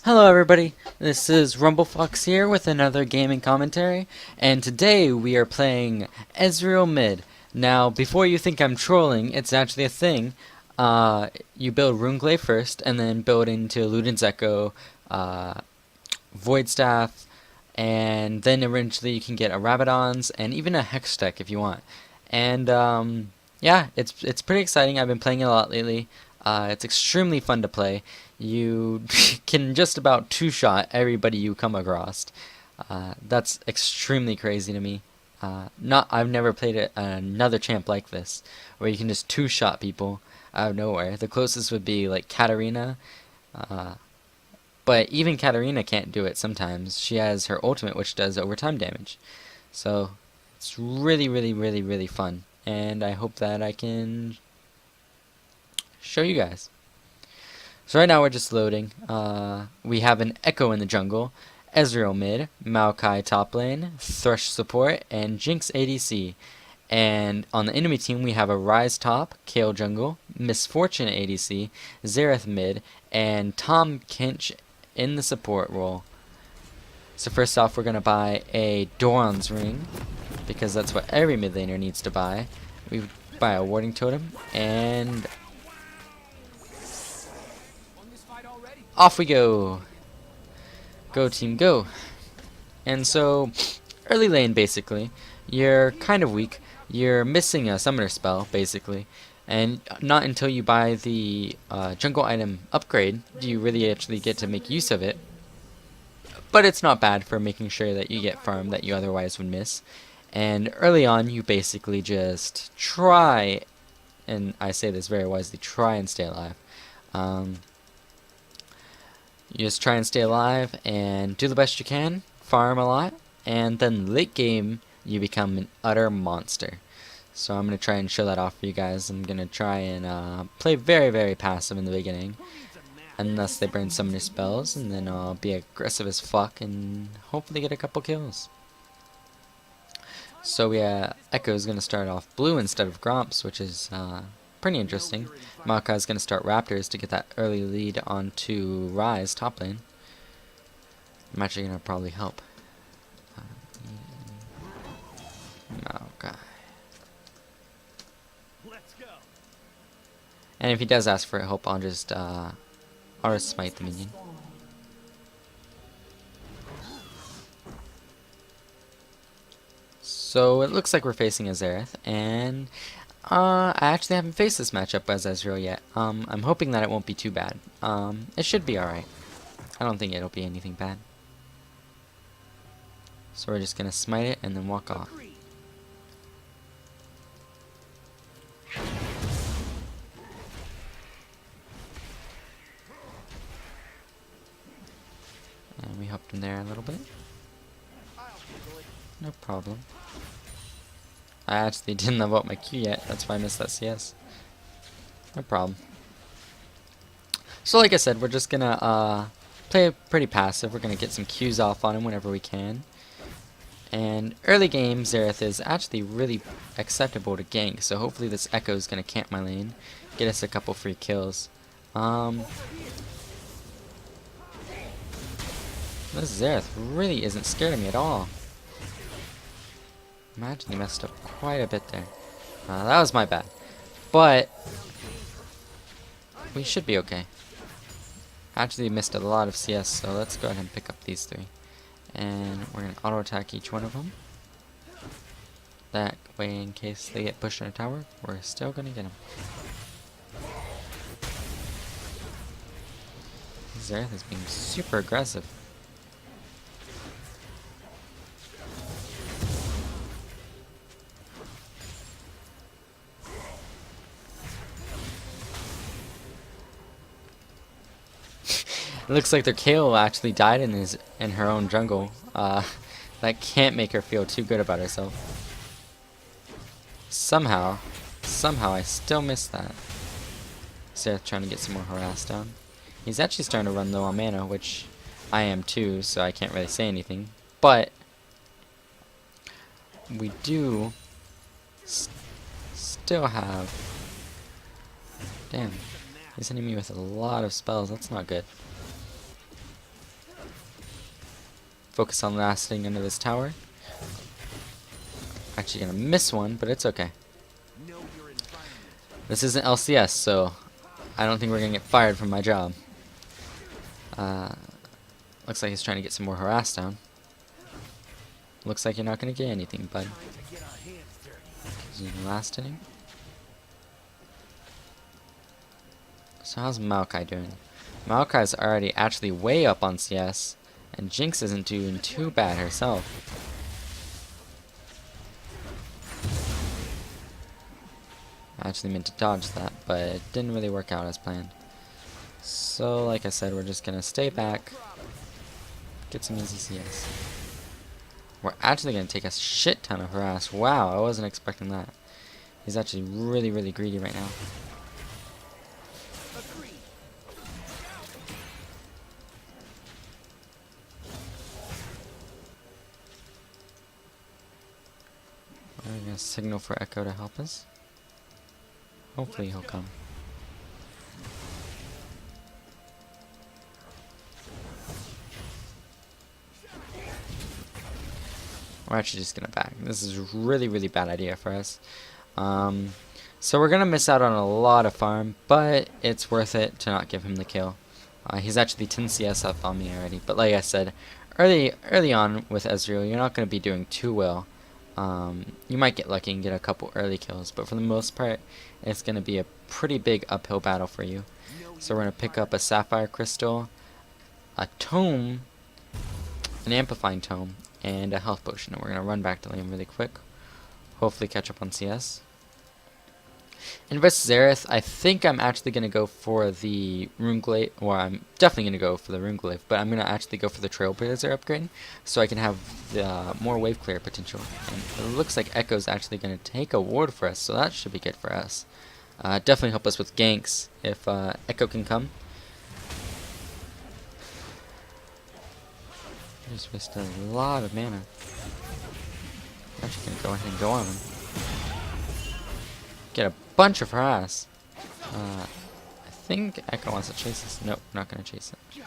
Hello everybody, this is RumbleFox here with another gaming commentary, and today we are playing Ezreal mid. Now, before you think I'm trolling, it's actually a thing. You build Runeglaive first, and then build into Luden's Echo, Void Staff, and then eventually you can get a Rabadon's, and even a Hex deck if you want. And, yeah, it's pretty exciting. I've been playing it a lot lately. It's extremely fun to play. You can just about two-shot everybody you come across. That's extremely crazy to me. I've never played another champ like this, where you can just two-shot people out of nowhere. The closest would be like Katarina, but even Katarina can't do it sometimes. She has her ultimate, which does overtime damage. So it's really, really, really, really fun, and I hope that I can show you guys. So right now we're just loading. We have an Echo in the jungle, Ezreal mid, Maokai top lane, Thresh support, and Jinx ADC. And on the enemy team we have a Ryze top, Kayle jungle, Misfortune ADC, Xerath mid, and Tom Kinch in the support role. So first off we're going to buy a Doran's ring, because that's what every mid laner needs to buy. We buy a warding totem, and off we go. Go team go. And so early lane basically, you're kind of weak. You're missing a summoner spell basically. And not until you buy the jungle item upgrade do you really actually get to make use of it. But it's not bad for making sure that you get farm that you otherwise would miss. And early on you basically just try, and I say this very wisely, try and stay alive. You just try and stay alive and do the best you can, farm a lot, and then late game you become an utter monster. So I'm going to try and show that off for you guys. I'm going to try and play very, very passive in the beginning, unless they burn some of their spells, and then I'll be aggressive as fuck and hopefully get a couple kills. So Echo is going to start off blue instead of Gromps, which is pretty interesting. Maokai is going to start Raptors to get that early lead onto Ryze top lane. I'm actually going to probably help. Maokai. And if he does ask for help, I'll just smite the minion. So it looks like we're facing a Xerath, and I actually haven't faced this matchup as Ezreal yet. I'm hoping that it won't be too bad. It should be alright. I don't think it'll be anything bad. So we're just gonna smite it and then walk off. And we helped him there a little bit. No problem. I actually didn't level up my Q yet, that's why I missed that CS. No problem. So like I said, we're just gonna play pretty passive. We're gonna get some Qs off on him whenever we can. And early game, Xerath is actually really acceptable to gank, so hopefully this Echo is gonna camp my lane, get us a couple free kills. This Xerath really isn't scared of me at all. Imagine he messed up quite a bit there. That was my bad. But we should be okay. Actually missed a lot of CS, so let's go ahead and pick up these three. And we're going to auto-attack each one of them. That way, in case they get pushed in a tower, we're still going to get them. Xerath is being super aggressive. It looks like their Kayle actually died in her own jungle. That can't make her feel too good about herself. Somehow I still missed that. Xerath trying to get some more harass down. He's actually starting to run low on mana, which I am too, so I can't really say anything. But we do still have... Damn, he's hitting me with a lot of spells. That's not good. focus on lasting under this tower. Actually gonna miss one, but it's okay. This isn't LCS, so I don't think we're gonna get fired from my job. Looks like he's trying to get some more harass down. Looks like you're not gonna get anything, bud. Last inning. So how's Maokai doing? Maokai's already actually way up on CS, and Jinx isn't doing too bad herself. I actually meant to dodge that, but it didn't really work out as planned. So, like I said, we're just gonna stay back, get some easy CS. We're actually gonna take a shit ton of harass. Wow, I wasn't expecting that. He's actually really, really greedy right now. We're gonna signal for Echo to help us. Hopefully he'll come. We're actually just gonna back. This is a really, really bad idea for us. So we're gonna miss out on a lot of farm, but it's worth it to not give him the kill. He's actually 10 CS up on me already. But like I said, early on with Ezreal, you're not gonna be doing too well. You might get lucky and get a couple early kills, but for the most part, it's gonna be a pretty big uphill battle for you. So we're gonna pick up a Sapphire Crystal, a Tome, an Amplifying Tome, and a health potion, and we're gonna run back to lane really quick. Hopefully catch up on CS. And versus Xerath, I think I'm actually gonna go for the Runeglaive, or I'm definitely gonna go for the Runeglaive, but I'm gonna actually go for the Trailblazer upgrade, so I can have more wave clear potential. And it looks like Echo's actually gonna take a ward for us, so that should be good for us. Definitely help us with ganks if Echo can come. Just wasted a lot of mana. I'm actually gonna go ahead and go on him. Get a bunch of harass. I think Echo wants to chase us. Nope, not gonna chase it.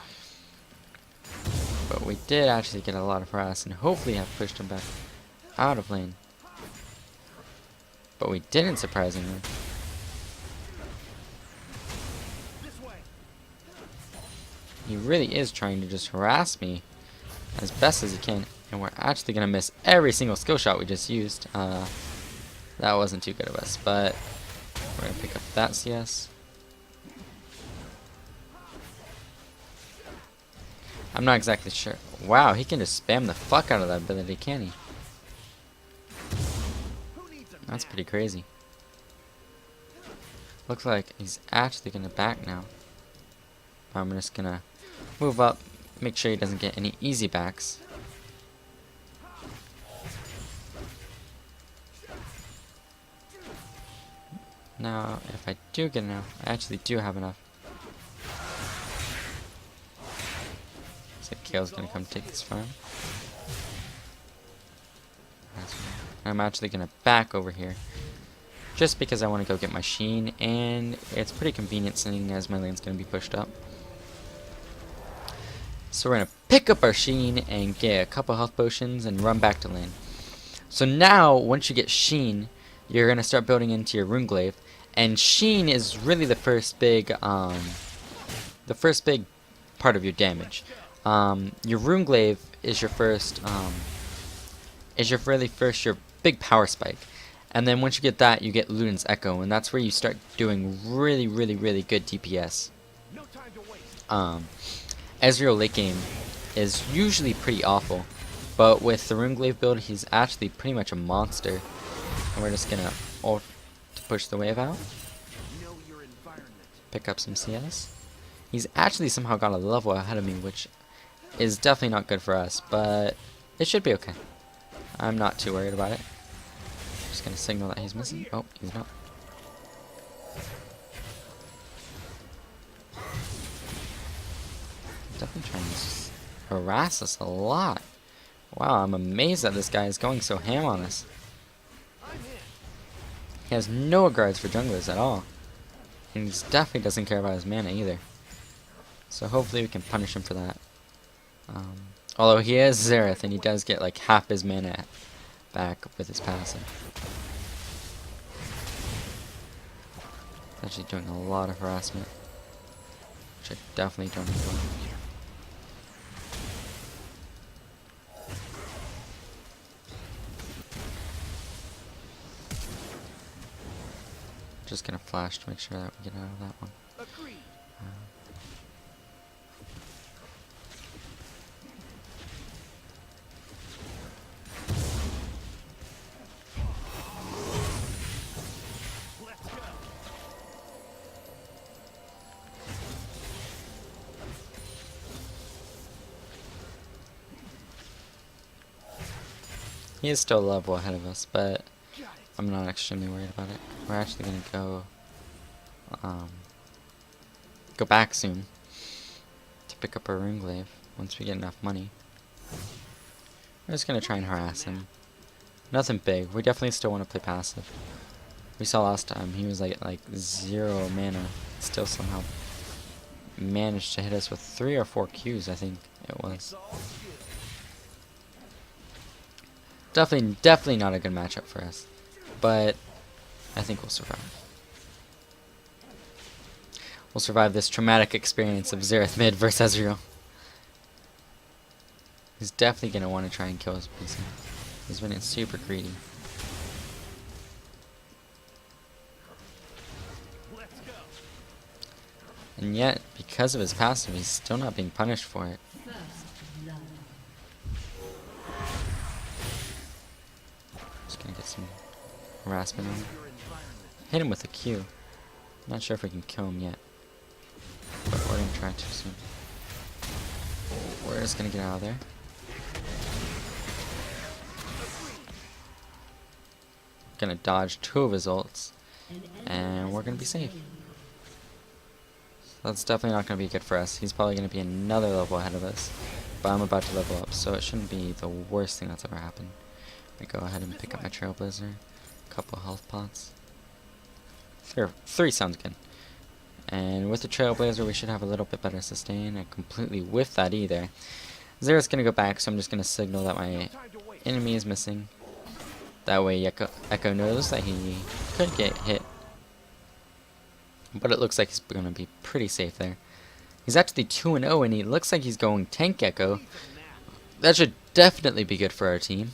But we did actually get a lot of harass and hopefully have pushed him back out of lane. But we didn't, surprisingly. He really is trying to just harass me as best as he can, and we're actually gonna miss every single skill shot we just used. That wasn't too good of us, but we're gonna pick up that CS. I'm not exactly sure. Wow, he can just spam the fuck out of that ability, can he? That's pretty crazy. Looks like he's actually gonna back now. I'm just gonna move up, make sure he doesn't get any easy backs. Now, if I do get enough, I actually do have enough. Looks like Kale's gonna come take this farm. I'm actually gonna back over here, just because I want to go get my Sheen, and it's pretty convenient seeing as my lane's gonna be pushed up. So we're gonna pick up our Sheen and get a couple health potions and run back to lane. So now, once you get Sheen, you're gonna start building into your Runeglaive, and Sheen is really the first big part of your damage. Your Runeglaive is your first, your big power spike, and then once you get that, you get Luden's Echo, and that's where you start doing really, really, really good DPS. Ezreal late game is usually pretty awful, but with the Runeglaive build, he's actually pretty much a monster. And we're just gonna ult to push the wave out. Pick up some CS. He's actually somehow got a level ahead of me, which is definitely not good for us, but it should be okay. I'm not too worried about it. Just gonna signal that he's missing. Oh, he's not. Definitely trying to harass us a lot. Wow, I'm amazed that this guy is going so ham on us. He has no regards for junglers at all. And he definitely doesn't care about his mana either. So hopefully we can punish him for that. Although he is Xerath, and he does get like half his mana back with his passive. Actually doing a lot of harassment, which I definitely don't enjoy. Just gonna flash to make sure that we get out of that one. He is still a level ahead of us, but I'm not extremely worried about it. We're actually gonna go back soon to pick up our Ringglaive once we get enough money. We're just gonna try and harass him. Nothing big. We definitely still want to play passive. We saw last time he was like 0 mana, still somehow managed to hit us with 3 or 4 Qs. I think it was. Definitely not a good matchup for us, but I think we'll survive. We'll survive this traumatic experience of Xerath mid versus Ezreal. He's definitely gonna want to try and kill his PC. He's been super greedy. And yet, because of his passive, he's still not being punished for it. Just gonna get some harassment on him. Hit him with a Q. Not sure if we can kill him yet, but we're gonna try to soon. We're just gonna get out of there. Gonna dodge 2 of his ults, and we're gonna be safe. That's definitely not gonna be good for us. He's probably gonna be another level ahead of us, but I'm about to level up, so it shouldn't be the worst thing that's ever happened. I go ahead and pick up my Trailblazer, a couple health pots. 3 sounds good. And with the Trailblazer, we should have a little bit better sustain. I completely whiffed that either. Xerath's gonna go back, so I'm just gonna signal that my enemy is missing. That way Echo knows that he could get hit. But it looks like he's gonna be pretty safe there. He's actually 2-0, and he looks like he's going tank Echo. That should definitely be good for our team.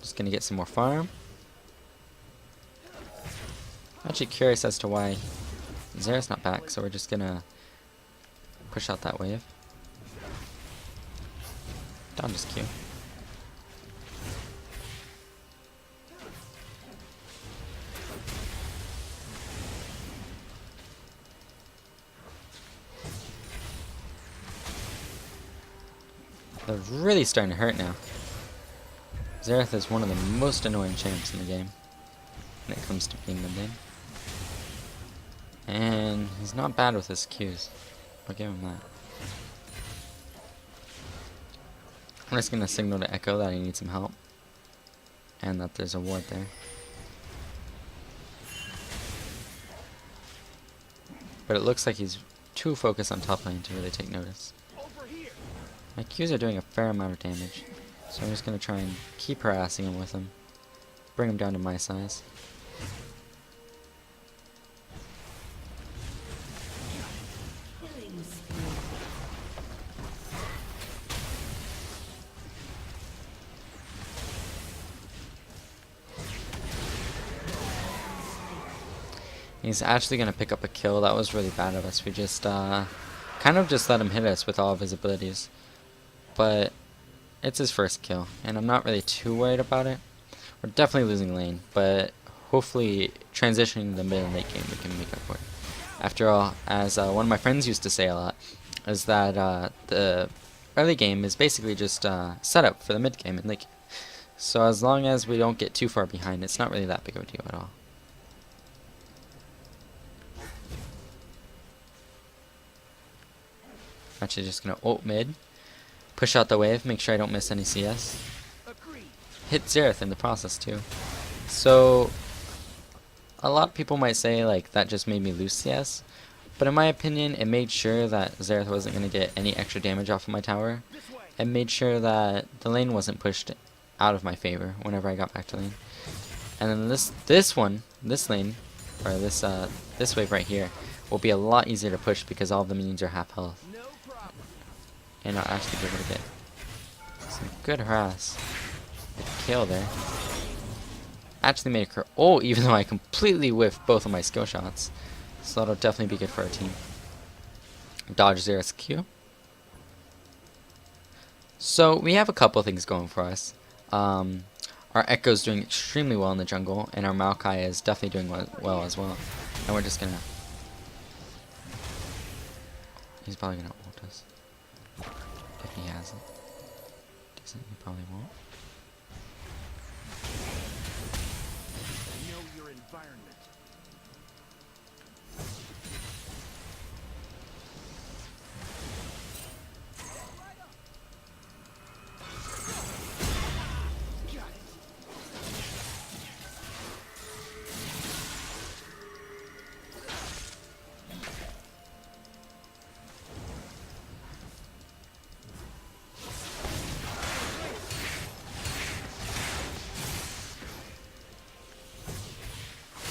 Just gonna get some more farm. Actually curious as to why Xerath's not back, so we're just gonna push out that wave. Down just Q. They're really starting to hurt now. Xerath is one of the most annoying champs in the game when it comes to being mid lane. And he's not bad with his Qs. I'll give him that. I'm just gonna signal to Echo that he needs some help, and that there's a ward there. But it looks like he's too focused on top lane to really take notice. My Qs are doing a fair amount of damage, so I'm just gonna try and keep harassing him with them. Bring him down to my size. He's actually gonna pick up a kill. That was really bad of us. We just kind of just let him hit us with all of his abilities. But it's his first kill, and I'm not really too worried about it. We're definitely losing lane, but hopefully transitioning the mid and late game we can make up for it. After all, as one of my friends used to say a lot, is that the early game is basically just set up for the mid game and late game. So as long as we don't get too far behind, it's not really that big of a deal at all. Actually just gonna ult mid, push out the wave, make sure I don't miss any CS. Hit Xerath in the process too. So a lot of people might say like that just made me lose CS, But in my opinion, it made sure that Xerath wasn't going to get any extra damage off of my tower. It made sure that the lane wasn't pushed out of my favor whenever I got back to lane. And then this lane, or this wave right here, will be a lot easier to push because all of the minions are half health. And I'll actually be able to get some good harass. Get a kill there. Actually made a even though I completely whiffed both of my skill shots. So that'll definitely be good for our team. Dodge Xerath's Q. So we have a couple things going for us. Our Echo's doing extremely well in the jungle, and our Maokai is definitely doing well as well. And we're just gonna... He's probably gonna ult us. If he has it. Doesn't, he probably won't. Know your environment.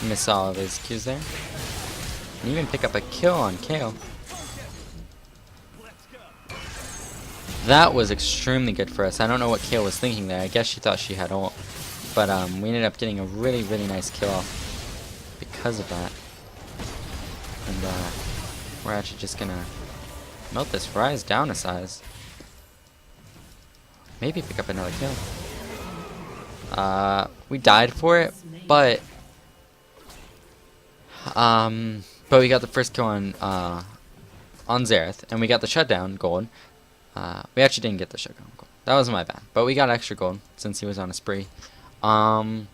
Miss all of his Qs there. And even pick up a kill on Kale. That was extremely good for us. I don't know what Kale was thinking there. I guess she thought she had ult. But we ended up getting a really, really nice kill off because of that. And we're actually just gonna melt this Ryze down a size. Maybe pick up another kill. We died for it, but we got the first kill on Xerath, and we got the shutdown gold. We actually didn't get the shutdown gold. That was my bad. But we got extra gold since he was on a spree. We're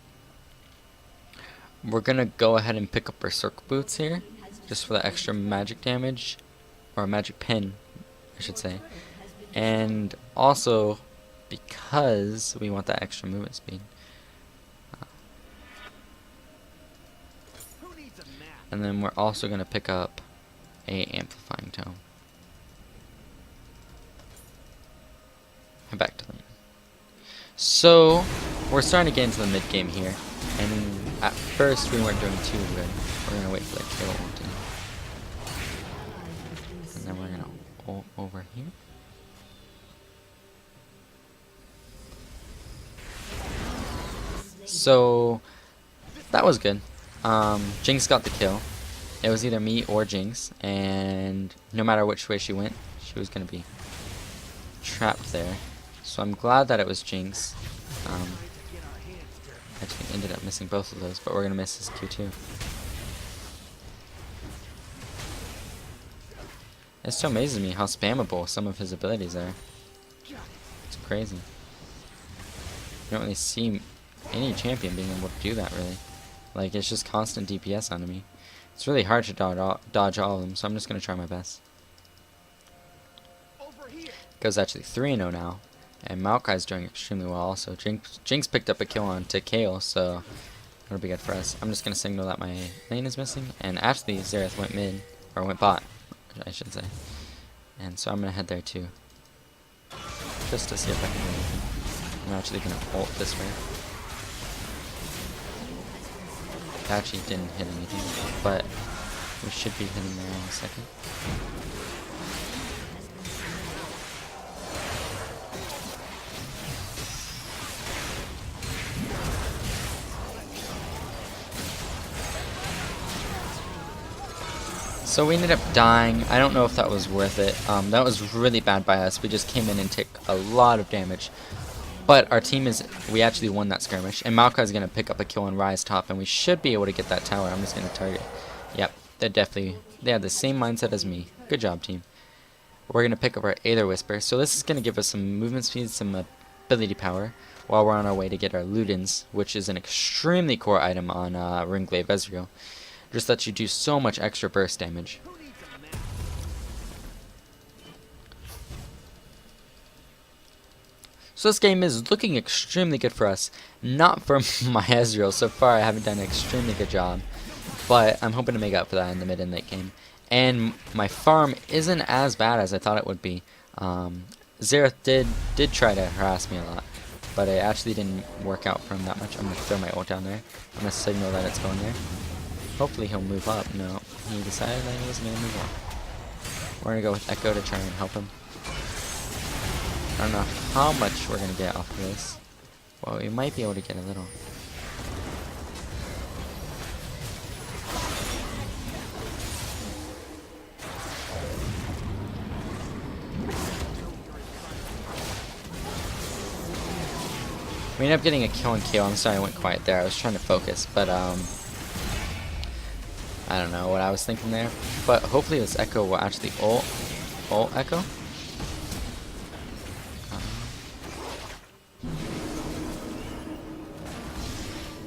gonna go ahead and pick up our circle boots here, just for the extra magic damage, or magic pin, I should say. And also because we want that extra movement speed. And then we're also going to pick up a amplifying tome. And back to lane. So we're starting to get into the mid game here, and at first we weren't doing too good. We're gonna wait for the kill ult, and then we're gonna ult over here. So that was good. Jinx got the kill. It was either me or Jinx, and no matter which way she went, she was gonna be trapped there. So I'm glad that it was Jinx. Actually ended up missing both of those, but we're gonna miss his Q2. It still amazes me how spammable some of his abilities are. It's crazy. You don't really see any champion being able to do that, really. Like, it's just constant DPS on me. It's really hard to dodge all of them, so I'm just gonna try my best. Goes actually 3-0 now. And Maokai's doing extremely well also. Jinx picked up a kill on to Kale, so that'll be good for us. I'm just going to signal that my lane is missing. And actually, Xerath went mid, or went bot, I should say. And so I'm going to head there too. Just to see if I can do anything. I'm actually going to ult this way. Actually didn't hit anything, but we should be hitting there in a second. So we ended up dying. I don't know if that was worth it. That was really bad by us. We just came in and took a lot of damage. But our team we actually won that skirmish. And Maokai's going to pick up a kill on Ryze top. And we should be able to get that tower. I'm just going to target. Yep, they have the same mindset as me. Good job, team. We're going to pick up our Aether Whisper. So this is going to give us some movement speed, some ability power, while we're on our way to get our Ludens, which is an extremely core item on Ringglaive Ezreal. Just lets you do so much extra burst damage. So this game is looking extremely good for us. Not for my Ezreal. So far I haven't done an extremely good job. But I'm hoping to make up for that in the mid and late game. and my farm isn't as bad as I thought it would be. Xerath did try to harass me a lot, but it actually didn't work out for him that much. I'm gonna throw my ult down there. I'm gonna signal that it's going there. Hopefully he'll move up. No, he decided that he wasn't gonna move up. We're gonna go with Echo to try and help him. I don't know how much we're gonna get off of this. Well, we might be able to get a little. We ended up getting a kill and kill. I'm sorry I went quiet there. I was trying to focus, but I don't know what I was thinking there. But hopefully this Echo will actually ult Echo.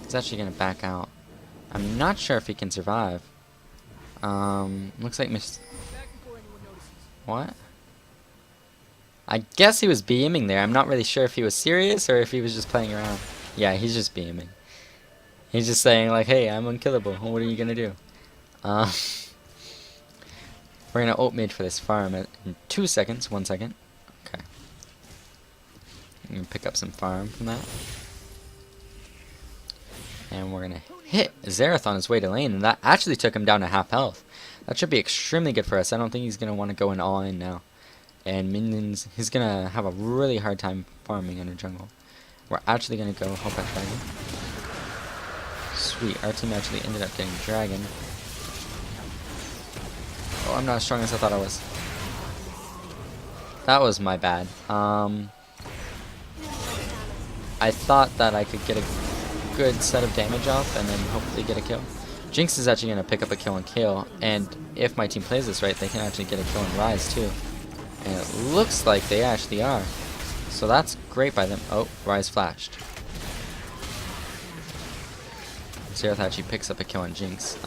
He's actually gonna back out. I'm not sure if he can survive. Looks like what? I guess he was beaming there. I'm not really sure if he was serious or if he was just playing around. Yeah, he's just beaming. He's just saying like, hey, I'm unkillable. What are you gonna do? We're gonna ult mid for this farm in 2 seconds. 1 second. Okay. I'm gonna pick up some farm from that. And we're gonna hit Xerath on his way to lane, and that actually took him down to half health. That should be extremely good for us. I don't think he's gonna want to go in all in now. And minions, he's gonna have a really hard time farming in the jungle. We're actually gonna go help that dragon. Sweet, our team actually ended up getting dragon. Oh, I'm not as strong as I thought I was. That was my bad. I thought that I could get a good set of damage off and then hopefully get a kill. Jinx is actually going to pick up a kill and kill, and if my team plays this right, they can actually get a kill and rise too. And it looks like they actually are. So that's great by them. Oh, rise flashed. Xerath actually picks up a kill on Jinx.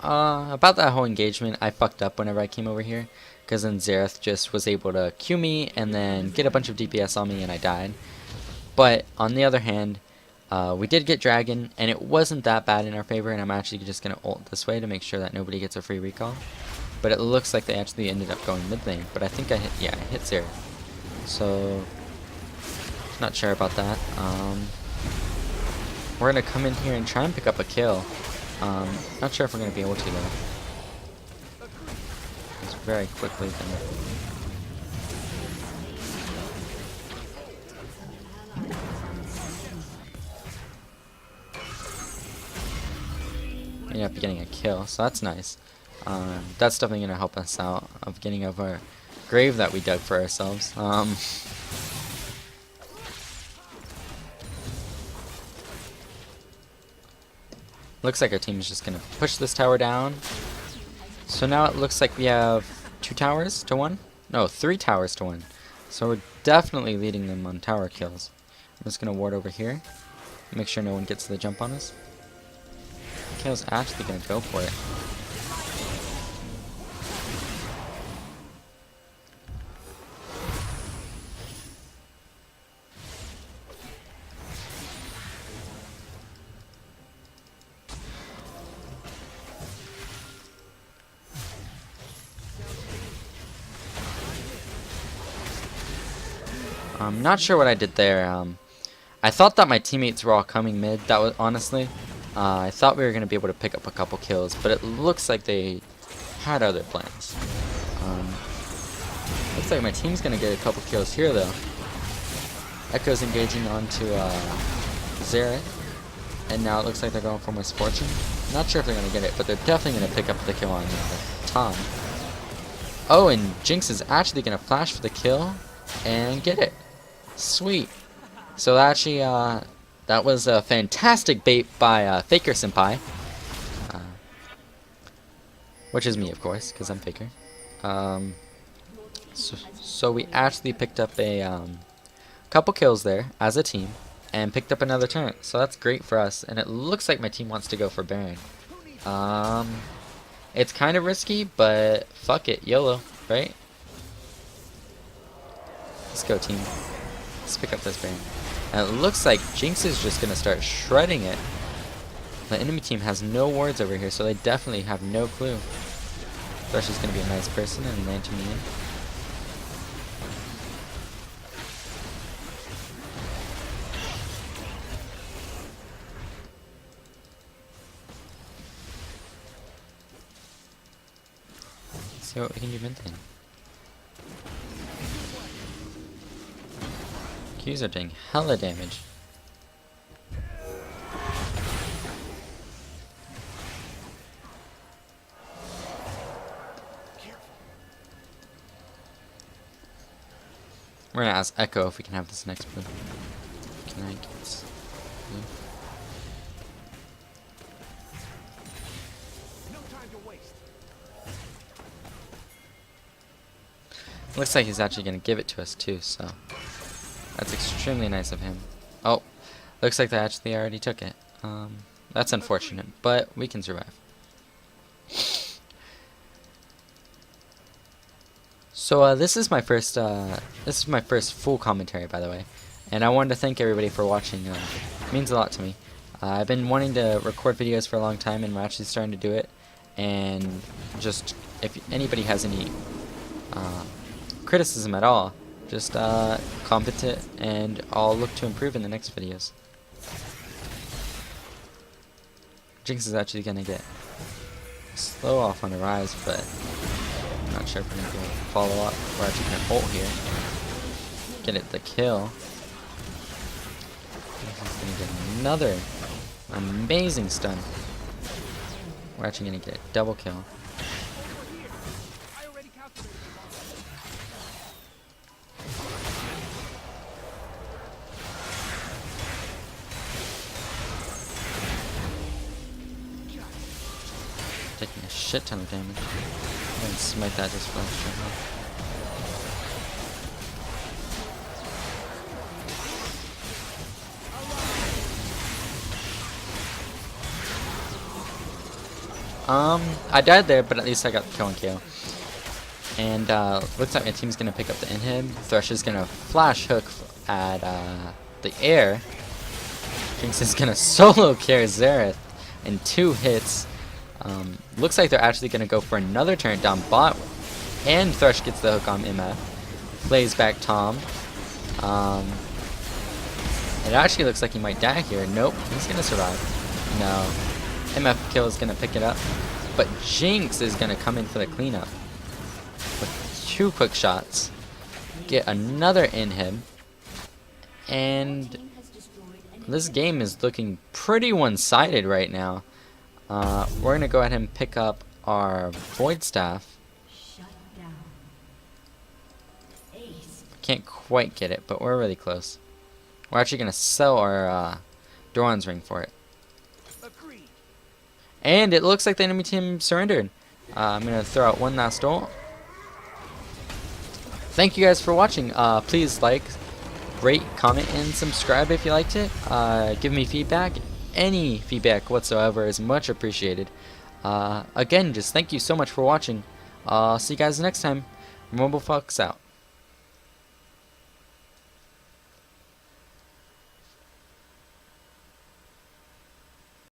About that whole engagement, I fucked up whenever I came over here, because then Xerath just was able to Q me and then get a bunch of DPS on me and I died. But on the other hand, we did get dragon and it wasn't that bad in our favor, and I'm actually just going to ult this way to make sure that nobody gets a free recall. But it looks like they actually ended up going mid lane, but I think I hit Xerath. So, not sure about that. We're going to come in here and try and pick up a kill. Not sure if we're going to be able to though. It's very quickly then. Ended up getting a kill, so that's nice. That's definitely going to help us out of getting over our grave that we dug for ourselves. Looks like our team is just going to push this tower down. So now it looks like we have 2 towers to 1? No, 3 towers to 1. So we're definitely leading them on tower kills. I'm just going to ward over here. Make sure no one gets the jump on us. Kale's actually going to go for it. I'm not sure what I did there. I thought that my teammates were all coming mid. That was honestly, I thought we were going to be able to pick up a couple kills, but it looks like they had other plans. Looks like my team's going to get a couple kills here though. Echo's engaging onto Xerath, and now it looks like they're going for Misfortune. Not sure if they're going to get it, but they're definitely going to pick up the kill on Tom. Oh, and Jinx is actually going to flash for the kill and get it. Sweet. So actually, that was a fantastic bait by Faker Senpai, which is me, of course, because I'm Faker. So we actually picked up a couple kills there as a team, and picked up another turret. So that's great for us, and it looks like my team wants to go for Baron. It's kind of risky, but fuck it, YOLO, right? Let's go, team. Let's pick up this Baron. And it looks like Jinx is just going to start shredding it. The enemy team has no wards over here, so they definitely have no clue. Thresh is going to be a nice person and launching me in. Let's see what we can do mid lane. Qs are doing hella damage. We're gonna ask Echo if we can have this next blue. Can I get this blue? No time to waste. Looks like he's actually gonna give it to us too, so that's extremely nice of him. Oh, looks like they actually already took it. That's unfortunate, but we can survive. So this is my first full commentary, by the way, and I wanted to thank everybody for watching. It means a lot to me. I've been wanting to record videos for a long time, and we're actually starting to do it. And just if anybody has any criticism at all, just comment it, and I'll look to improve in the next videos. Jinx is actually gonna get slow off on the rise, but I'm not sure if we're gonna be able to follow up. We're actually gonna ult here, get it the kill. He's gonna get another amazing stun. We're actually gonna get a double kill. Taking a shit ton of damage. I'm gonna smite that just for extra health. I died there, but at least I got the kill and KO. And looks like my team's gonna pick up the inhib. Thresh is gonna flash hook at the air. Jinx is gonna solo carry Xerath in 2 hits. Looks like they're actually going to go for another turn down bot, and Thresh gets the hook on MF. Plays back Tom. It actually looks like he might die here. Nope, he's going to survive. No. MF kill is going to pick it up. But Jinx is going to come in for the cleanup with 2 quick shots. Get another inhib. And this game is looking pretty one-sided right now. We're gonna go ahead and pick up our Void Staff. Can't quite get it, but we're really close. We're actually gonna sell our Doran's Ring for it. And it looks like the enemy team surrendered. I'm gonna throw out one last ult. Thank you guys for watching. Please like, rate, comment, and subscribe if you liked it. Give me feedback. Any feedback whatsoever is much appreciated. Again, just thank you so much for watching. See you guys next time. Rumblefucks out.